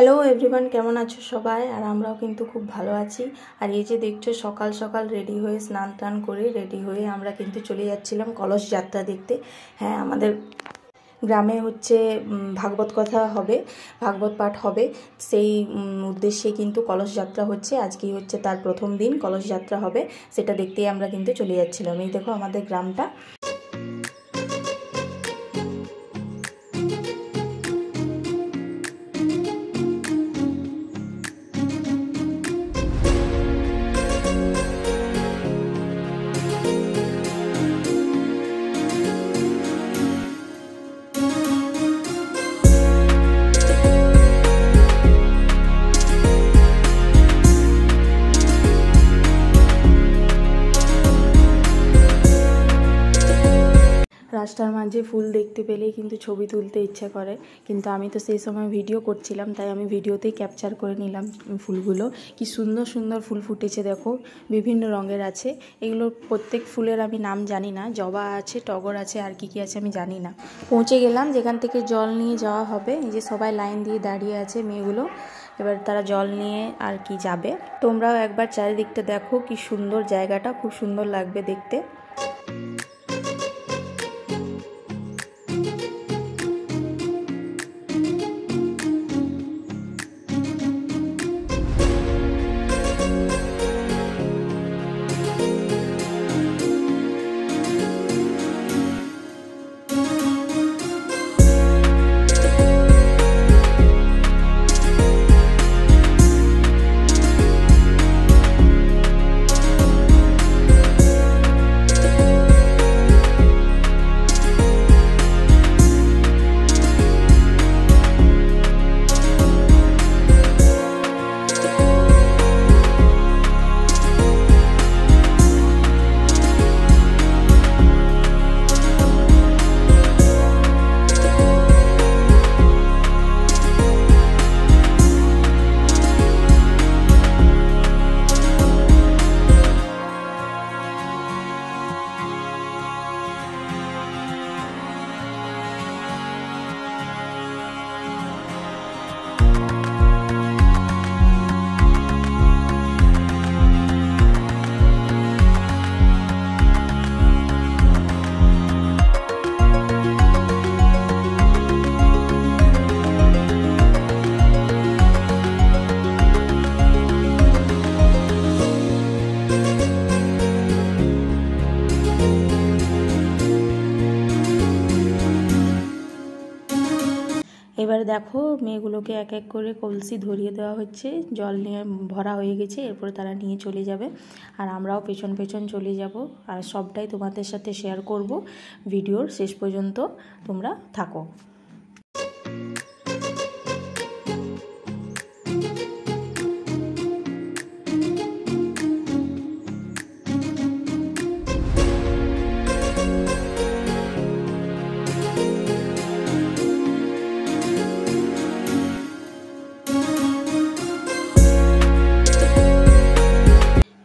Hello everyone, কেমন আছো সবাই? আর আমরাও কিন্তু খুব ভালো আছি। আর এই যে দেখছো, সকাল সকাল রেডি হয়ে স্নান টান করে রেডি হয়ে আমরা কিন্তু চলে যাচ্ছিলাম কলস যাত্রা দেখতে। হ্যাঁ, আমাদের গ্রামে হচ্ছে ভাগবত কথা হবে, ভাগবত পাঠ হবে, সেই উদ্দেশ্যে কিন্তু কলস যাত্রা হচ্ছে। আজকেই হচ্ছে তার প্রথম দিন, কলস যাত্রা হবে, সেটা দেখতেই আমরা কিন্তু চলে যাচ্ছিলাম। এই দেখো আমাদের গ্রামটা। রাস্তার মাঝে ফুল দেখতে পেলেই কিন্তু ছবি তুলতে ইচ্ছা করে, কিন্তু আমি তো সেই সময় ভিডিও করছিলাম, তাই আমি ভিডিওতেই ক্যাপচার করে নিলাম ফুলগুলো। কি সুন্দর সুন্দর ফুল ফুটেছে দেখো, বিভিন্ন রঙের আছে। এগুলোর প্রত্যেক ফুলের আমি নাম জানি না, জবা আছে, টগর আছে, আর কি কি আছে আমি জানি না। পৌঁছে গেলাম যেখান থেকে জল নিয়ে যাওয়া হবে। এই যে সবাই লাইন দিয়ে দাঁড়িয়ে আছে মেয়েগুলো, এবার তারা জল নিয়ে আর কি যাবে। তোমরাও একবার চারিদিকটা দেখো, কি সুন্দর জায়গাটা, খুব সুন্দর লাগবে দেখতে। এবার দেখো মেয়েগুলোকে এক এক করে কলসি ধরিয়ে দেওয়া হচ্ছে, জল নিয়ে ভরা হয়ে গেছে, এরপরে তারা নিয়ে চলে যাবে। আর আমরাও পেছন পেছন চলে যাব, আর সবটাই তোমাদের সাথে শেয়ার করব। ভিডিওর শেষ পর্যন্ত তোমরা থাকো।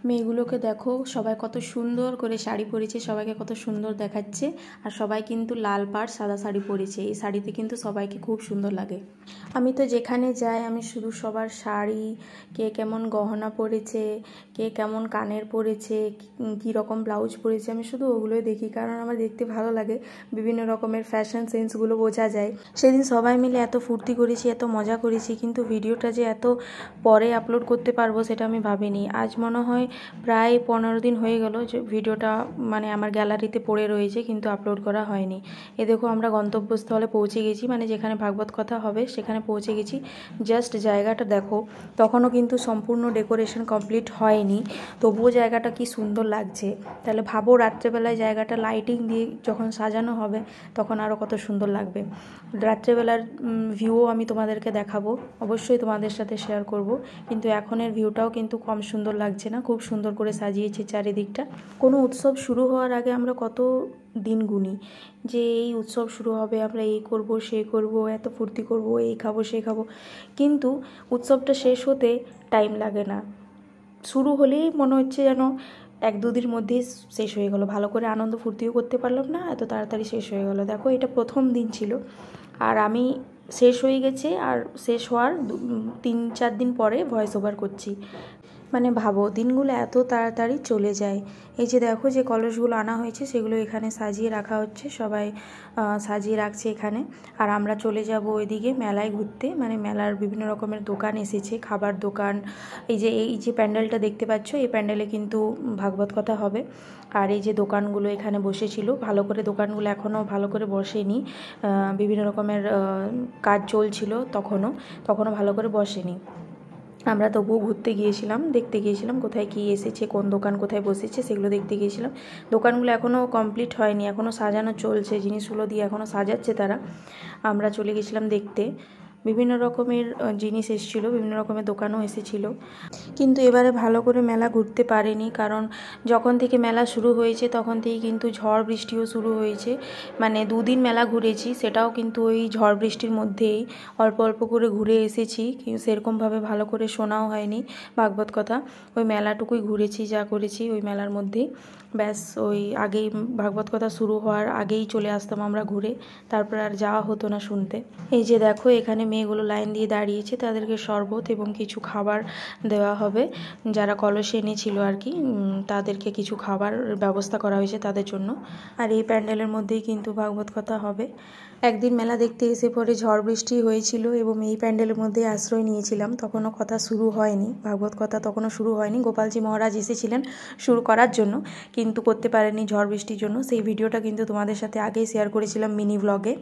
মেয়েগুলোকে দেখো, সবাই কত সুন্দর করে শাড়ি পরেছে, সবাইকে কত সুন্দর দেখাচ্ছে। আর সবাই কিন্তু লাল পাড় সাদা শাড়ি পরেছে, এই শাড়িতে কিন্তু সবাইকে খুব সুন্দর লাগে। আমি তো যেখানে যাই আমি শুধু সবার শাড়ি, কে কেমন গহনা পরেছে, কে কেমন কানের পরেছে, কী রকম ব্লাউজ পরেছে, আমি শুধু ওগুলোই দেখি, কারণ আমার দেখতে ভালো লাগে। বিভিন্ন রকমের ফ্যাশন সেন্সগুলো বোঝা যায়। সেদিন সবাই মিলে এত ফুর্তি করেছি, এত মজা করেছি, কিন্তু ভিডিওটা যে এত পরে আপলোড করতে পারবো সেটা আমি ভাবিনি। আজ মনে হয় প্রায় 15 দিন হয়ে গেল যে ভিডিওটা মানে আমার গ্যালারিতে পড়ে রয়েছে, কিন্তু আপলোড করা হয়নি। এ দেখো আমরা গন্তব্যস্থলে পৌঁছে গেছি, মানে যেখানে ভাগবত কথা হবে সেখানে পৌঁছে গেছি। জাস্ট জায়গাটা দেখো, তখনও কিন্তু সম্পূর্ণ ডেকোরেশন কমপ্লিট হয়নি, তবুও জায়গাটা কি সুন্দর লাগছে। তাহলে ভাবো রাত্রেবেলায় জায়গাটা লাইটিং দিয়ে যখন সাজানো হবে তখন আরও কত সুন্দর লাগবে। রাত্রেবেলার ভিউও আমি তোমাদেরকে দেখাবো, অবশ্যই তোমাদের সাথে শেয়ার করব, কিন্তু এখনের ভিউটাও কিন্তু কম সুন্দর লাগছে না। খুব সুন্দর করে সাজিয়েছে চারিদিকটা। কোনো উৎসব শুরু হওয়ার আগে আমরা কত দিন গুনি যে এই উৎসব শুরু হবে, আমরা এই করব সেই করব, এত ফুর্তি করব, এই খাবো সেই খাবো, কিন্তু উৎসবটা শেষ হতে টাইম লাগে না। শুরু হলেই মনে হচ্ছে যেন 1-2 দিনের মধ্যেই শেষ হয়ে গেল, ভালো করে আনন্দ ফুর্তিও করতে পারলাম না, এত তাড়াতাড়ি শেষ হয়ে গেল। দেখো এটা প্রথম দিন ছিল, আর আমি শেষ হয়ে গেছে, আর শেষ হওয়ার 3-4 দিন পরে ভয়েস ওভার করছি। মানে ভাবো দিনগুলো এত তাড়াতাড়ি চলে যায়। এই যে দেখো যে কলসগুলো আনা হয়েছে সেগুলো এখানে সাজিয়ে রাখা হচ্ছে, সবাই সাজিয়ে রাখছে এখানে। আর আমরা চলে যাব ওইদিকে মেলায় ঘুরতে, মানে মেলার বিভিন্ন রকমের দোকান এসেছে, খাবার দোকান। এই যে প্যান্ডেলটা দেখতে পাচ্ছ, এই প্যান্ডেলে কিন্তু ভাগবত কথা হবে। আর এই যে দোকানগুলো এখানে বসেছিল, ভালো করে দোকানগুলো এখনও ভালো করে বসেনি, বিভিন্ন রকমের কাজ চলছিল তখনও ভালো করে বসেনি। আমরা তবুও ঘুরতে গিয়েছিলাম, দেখতে গিয়েছিলাম কোথায় কী এসেছে, কোন দোকান কোথায় বসেছে সেগুলো দেখতে গিয়েছিলাম। দোকানগুলো এখনও কমপ্লিট হয়নি, এখনও সাজানো চলছে, জিনিসগুলো দিয়ে এখনও সাজাচ্ছে তারা। আমরা চলে গেছিলাম দেখতে। বিভিন্ন রকমের জিনিস এসেছিলো, বিভিন্ন রকমের দোকানও এসেছিলো, কিন্তু এবারে ভালো করে মেলা ঘুরতে পারিনি, কারণ যখন থেকে মেলা শুরু হয়েছে তখন থেকেই কিন্তু ঝড় বৃষ্টিও শুরু হয়েছে। মানে 2 দিন মেলা ঘুরেছি, সেটাও কিন্তু ওই ঝড় বৃষ্টির মধ্যেই অল্প অল্প করে ঘুরে এসেছি, কিন্তু সেরকমভাবে ভালো করে শোনাও হয়নি ভাগবত কথা। ওই মেলাটুকুই ঘুরেছি, যা করেছি ওই মেলার মধ্যেই ব্যাস। ওই আগেই ভাগবত কথা শুরু হওয়ার আগেই চলে আসতাম আমরা ঘুরে, তারপর আর যাওয়া হতো না শুনতে। এই যে দেখো এখানে মেয়েগুলো লাইন দিয়ে দাঁড়িয়েছে, তাদেরকে শরবত এবং কিছু খাবার দেওয়া হবে। যারা কলসে এনেছিল আর কি, তাদেরকে কিছু খাবার ব্যবস্থা করা হয়েছে তাদের জন্য। আর এই প্যান্ডেলের মধ্যেই কিন্তু ভাগবত কথা হবে। একদিন মেলা দেখতে এসে পরে ঝড় বৃষ্টি হয়েছিল এবং এই প্যান্ডেলের মধ্যে আশ্রয় নিয়েছিলাম, তখনও কথা শুরু হয়নি, ভাগবত কথা তখনও শুরু হয়নি। গোপালজি মহারাজ এসেছিলেন শুরু করার জন্য, কিন্তু করতে পারেননি ঝড় বৃষ্টির জন্য। সেই ভিডিওটা কিন্তু তোমাদের সাথে আগেই শেয়ার করেছিলাম মিনি ব্লগে।